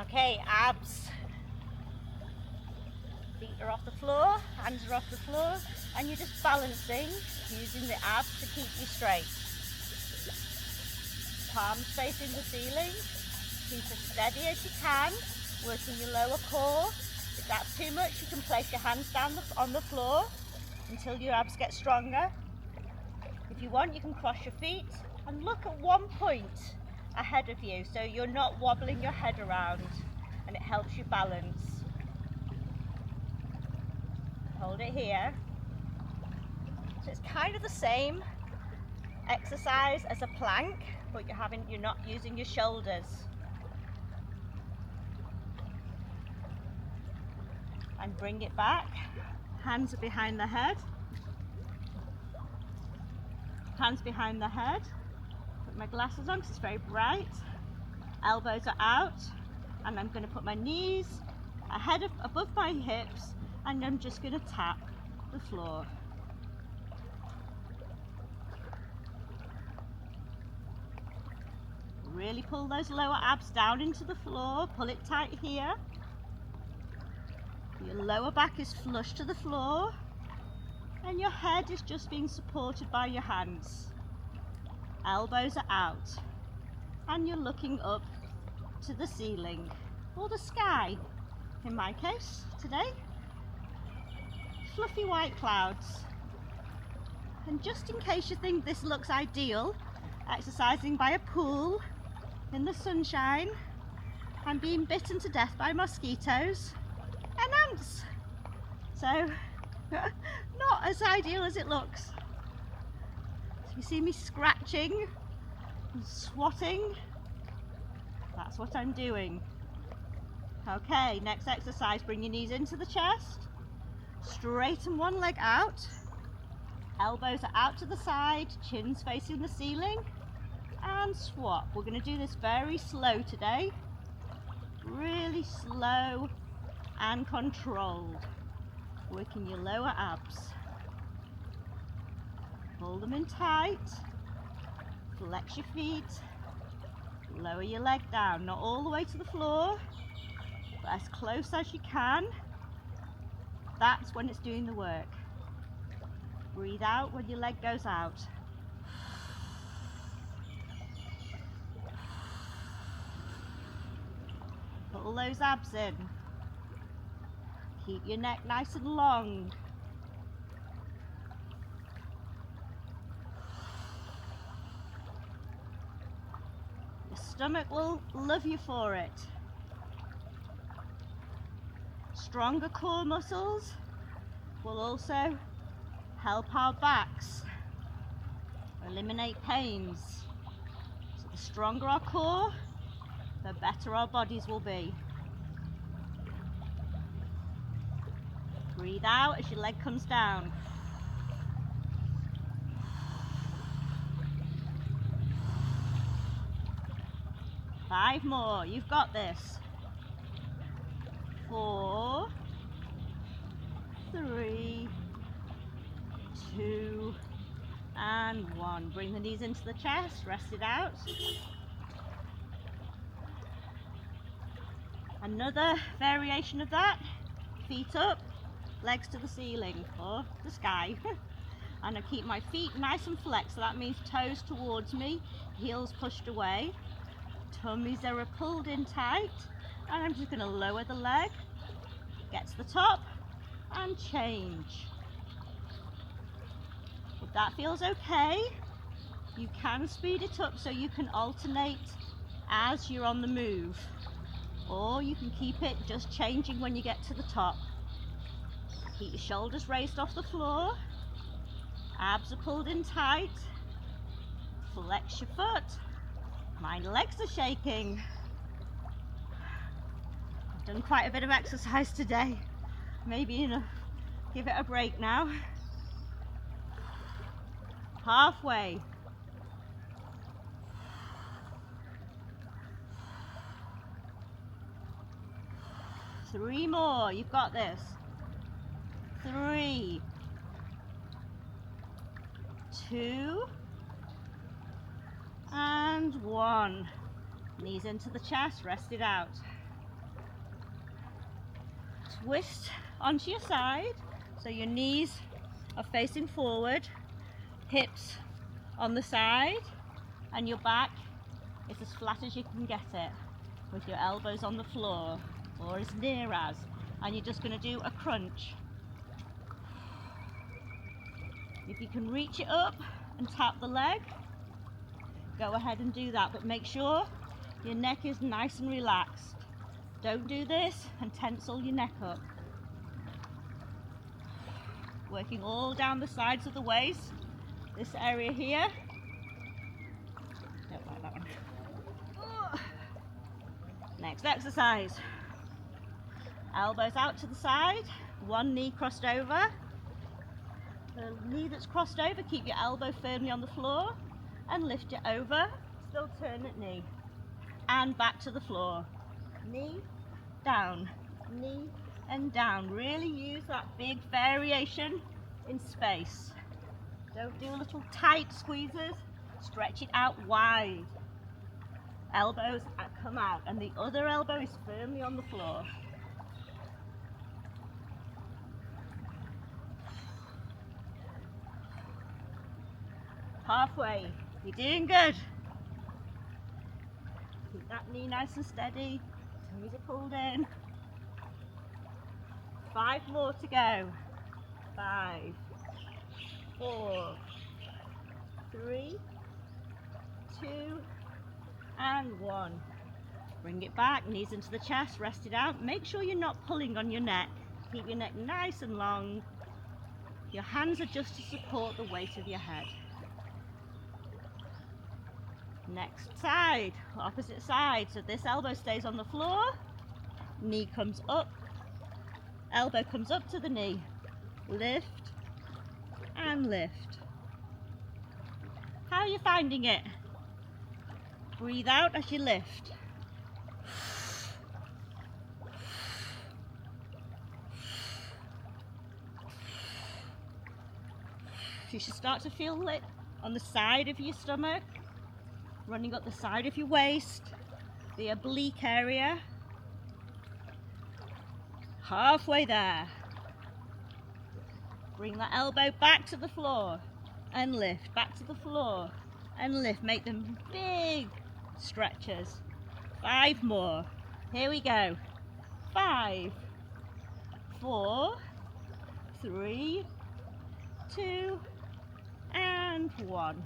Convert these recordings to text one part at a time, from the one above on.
Okay, abs. Feet are off the floor, hands are off the floor, and you're just balancing using the abs to keep you straight. Palms facing the ceiling. Keep as steady as you can, working your lower core. If that's too much, you can place your hands down on the floor until your abs get stronger. If you want, you can cross your feet and look at one point ahead of you so you're not wobbling your head around, and it helps you balance. Hold it here. So it's kind of the same exercise as a plank, but you're not using your shoulders. And bring it back. Hands are behind the head. Hands behind the head. Put my glasses on because it's very bright. Elbows are out, and I'm going to put my knees above my hips, and I'm just going to tap the floor. Really pull those lower abs down into the floor. Pull it tight here. Your lower back is flush to the floor, and your head is just being supported by your hands. Elbows are out, and you're looking up to the ceiling or the sky in my case today. Fluffy white clouds. And just in case you think this looks ideal, exercising by a pool in the sunshine and being bitten to death by mosquitoes and ants. So not as ideal as it looks. So you see me scratching and swatting. That's what I'm doing. Okay, next exercise, bring your knees into the chest. Straighten one leg out. Elbows are out to the side, chins facing the ceiling, and swap. We're going to do this very slow today. Really slow and controlled. Working your lower abs. Pull them in tight. Flex your feet. Lower your leg down, not all the way to the floor, but as close as you can. That's when it's doing the work. Breathe out when your leg goes out. Pull those abs in. Keep your neck nice and long. Your stomach will love you for it. Stronger core muscles will also help our backs, eliminate pains. So the stronger our core, the better our bodies will be. Breathe out as your leg comes down. Five more, you've got this. 4, 3, 2, and 1. Bring the knees into the chest, rest it out. Another variation of that, feet up, legs to the ceiling or the sky. And I keep my feet nice and flexed, so that means toes towards me, heels pushed away, tummies are pulled in tight, and I'm just going to lower the leg, get to the top, and change. If that feels okay, you can speed it up so you can alternate as you're on the move, or you can keep it just changing when you get to the top. Keep your shoulders raised off the floor, abs are pulled in tight, flex your foot. My legs are shaking. I've done quite a bit of exercise today. Maybe enough. Give it a break now. Halfway. Three more. You've got this. 3, 2, and 1. Knees into the chest, rest it out. twist onto your side, so your knees are facing forward, hips on the side, and your back is as flat as you can get it, with your elbows on the floor, or as near as, and you're just going to do a crunch. If you can reach it up and tap the leg, go ahead and do that, but make sure your neck is nice and relaxed. Don't do this and tense all your neck up. Working all down the sides of the waist, this area here. Don't like that one. Next exercise. Elbows out to the side, one knee crossed over. The knee that's crossed over, keep your elbow firmly on the floor and lift it over, still turn at knee. And back to the floor. Knee, down, knee and down. Really use that big variation in space. Don't do little tight squeezes, stretch it out wide. Elbows come out and the other elbow is firmly on the floor. Halfway, you're doing good. Keep that knee nice and steady, toes are pulled in. 5 more to go. 5, 4, 3, 2, and 1. Bring it back, knees into the chest, rest it out. Make sure you're not pulling on your neck. Keep your neck nice and long. Your hands are just to support the weight of your head. Next side, opposite side. So this elbow stays on the floor, knee comes up, elbow comes up to the knee. Lift and lift. How are you finding it? Breathe out as you lift. You should start to feel it on the side of your stomach, running up the side of your waist, the oblique area. Halfway there. Bring that elbow back to the floor and lift, back to the floor and lift. Make them big stretches. 5 more. Here we go. 5, 4, 3, 2, and 1.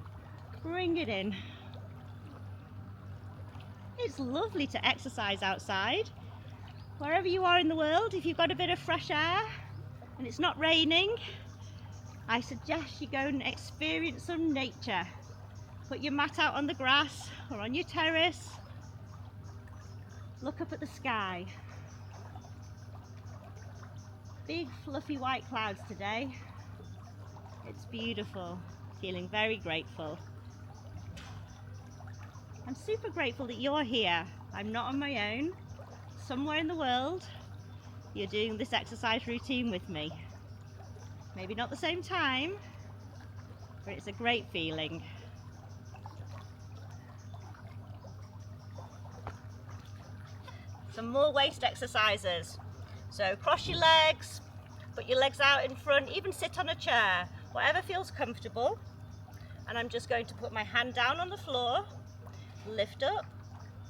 Bring it in. It's lovely to exercise outside. Wherever you are in the world, if you've got a bit of fresh air and it's not raining, I suggest you go and experience some nature. Put your mat out on the grass or on your terrace. Look up at the sky. Big fluffy white clouds today. It's beautiful. Feeling very grateful. I'm super grateful that you're here. I'm not on my own. Somewhere in the world, you're doing this exercise routine with me. Maybe not the same time, but it's a great feeling. Some more waist exercises. So cross your legs, put your legs out in front, even sit on a chair, whatever feels comfortable. And I'm just going to put my hand down on the floor, lift up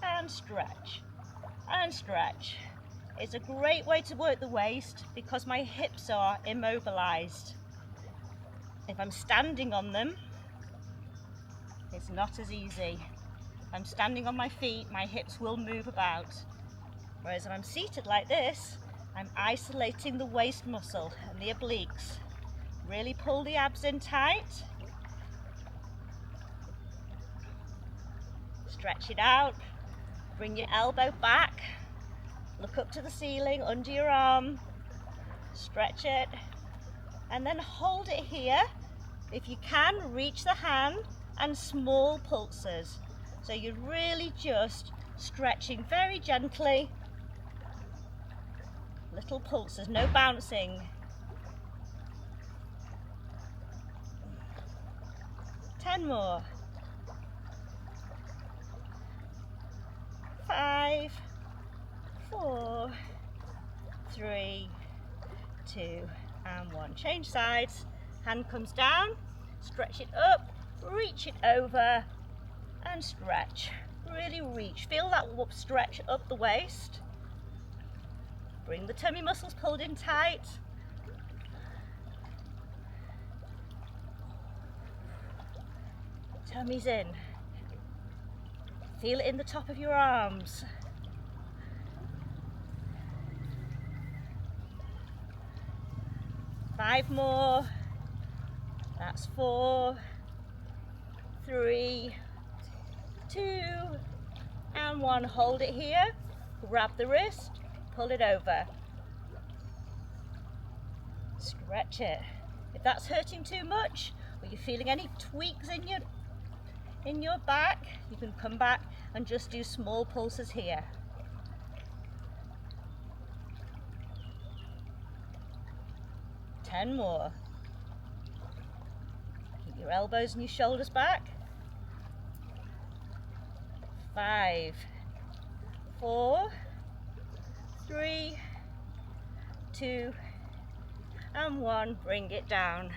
and stretch and stretch. It's a great way to work the waist because my hips are immobilized. If I'm standing on them, it's not as easy. If I'm standing on my feet, my hips will move about. Whereas if I'm seated like this, I'm isolating the waist muscle and the obliques. Really pull the abs in tight. Stretch it out. Bring your elbow back. Look up to the ceiling, under your arm. Stretch it. And then hold it here. If you can, reach the hand and small pulses. So you're really just stretching very gently. Little pulses, no bouncing. 10 more. 5, 4, 3, 2, and 1. Change sides, hand comes down, stretch it up, reach it over, and stretch. Really reach. Feel that stretch up the waist. Bring the tummy muscles pulled in tight. Tummy's in. Feel it in the top of your arms. Five more. That's 4, 3, 2, and 1. Hold it here. Grab the wrist. Pull it over. Stretch it. If that's hurting too much, or you're feeling any tweaks in your back, you can come back and just do small pulses here. Ten more. Keep your elbows and your shoulders back. 5, 4, 3, 2, and 1. Bring it down.